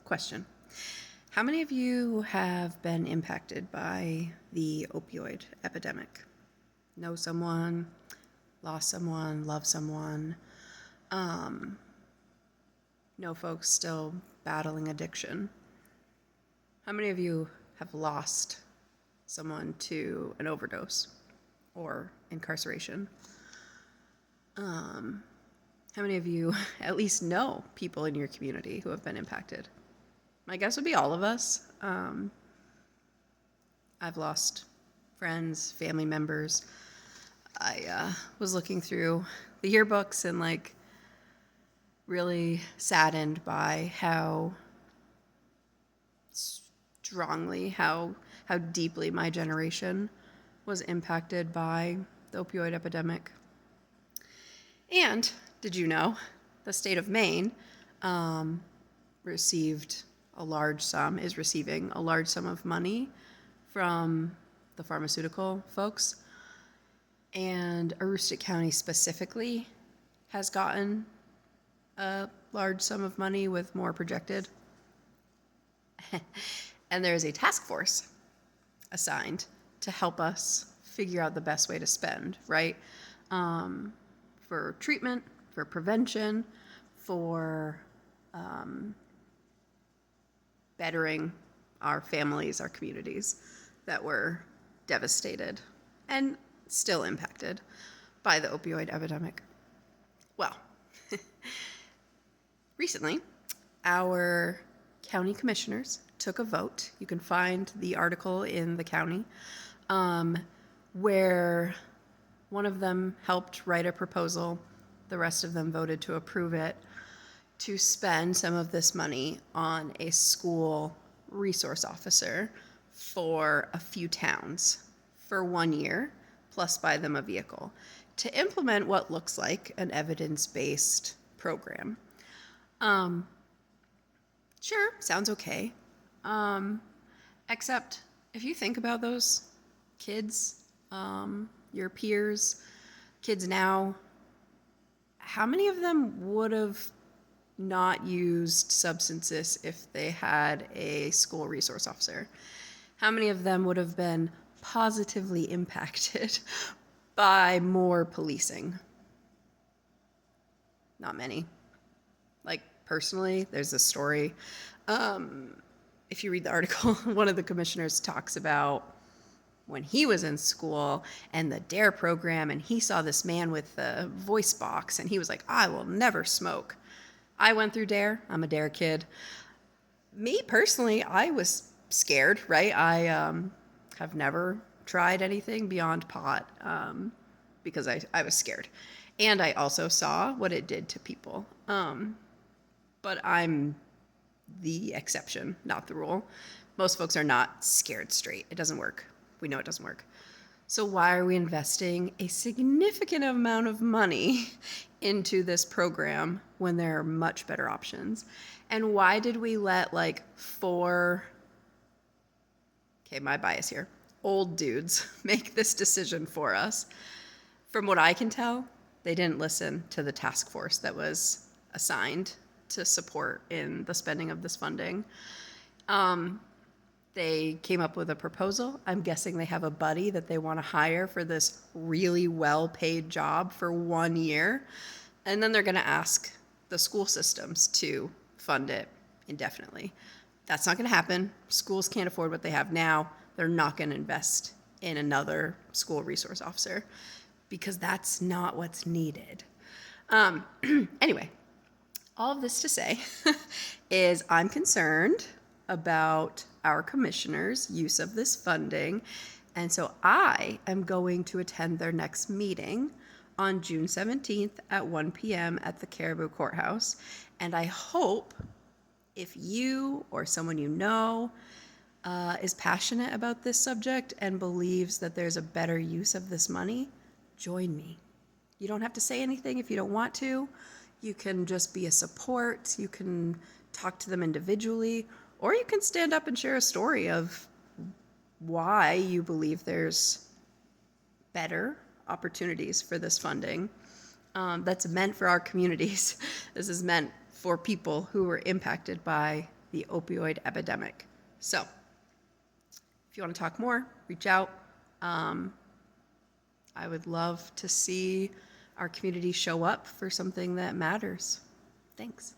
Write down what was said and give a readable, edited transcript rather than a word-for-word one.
question. How many of you have been impacted by the opioid epidemic? Know someone, lost someone, love someone, know folks still battling addiction? How many of you have lost someone to an overdose or incarceration? How many of you at least know people in your community who have been impacted? My guess would be all of us. I've lost friends, family members. I was looking through the yearbooks and really saddened by how strongly, how deeply my generation was impacted by the opioid epidemic. And did you know the state of Maine is receiving a large sum of money from the pharmaceutical folks, and Aroostook County specifically has gotten a large sum of money with more projected. And there is a task force assigned to help us figure out the best way to spend, right? For treatment, for prevention, for bettering our families, our communities that were devastated and still impacted by the opioid epidemic. Well, recently, our county commissioners took a vote. You can find the article in the county where one of them helped write a proposal. The rest of them voted to approve it, to spend some of this money on a school resource officer for a few towns for 1 year, plus buy them a vehicle, to implement what looks like an evidence-based program. Sure, sounds okay. Except if you think about those kids, your peers, kids now, how many of them would have not used substances if they had a school resource officer? How many of them would have been positively impacted by more policing? Not many. Personally, there's a story. If you read the article, one of the commissioners talks about when he was in school and the DARE program, and he saw this man with the voice box, and he was like, I will never smoke. I went through DARE. I'm a DARE kid. Me, personally, I was scared, right? I have never tried anything beyond pot because I was scared. And I also saw what it did to people. But I'm the exception, not the rule. Most folks are not scared straight. It doesn't work. We know it doesn't work. So why are we investing a significant amount of money into this program when there are much better options? And why did we let my bias here, old dudes make this decision for us? From what I can tell, they didn't listen to the task force that was assigned to support in the spending of this funding. They came up with a proposal. I'm guessing they have a buddy that they want to hire for this really well-paid job for 1 year. And then they're going to ask the school systems to fund it indefinitely. That's not going to happen. Schools can't afford what they have now. They're not going to invest in another school resource officer because that's not what's needed. Anyway, all of this to say is I'm concerned about our commissioners' use of this funding, and so I am going to attend their next meeting on June 17th at 1 p.m. at the Caribou Courthouse, and I hope if you or someone you know is passionate about this subject and believes that there's a better use of this money, join me. You don't have to say anything if you don't want to. You can just be a support. You can talk to them individually, or you can stand up and share a story of why you believe there's better opportunities for this funding that's meant for our communities. This is meant for people who were impacted by the opioid epidemic. So if you want to talk more, reach out. I would love to see our community show up for something that matters. Thanks.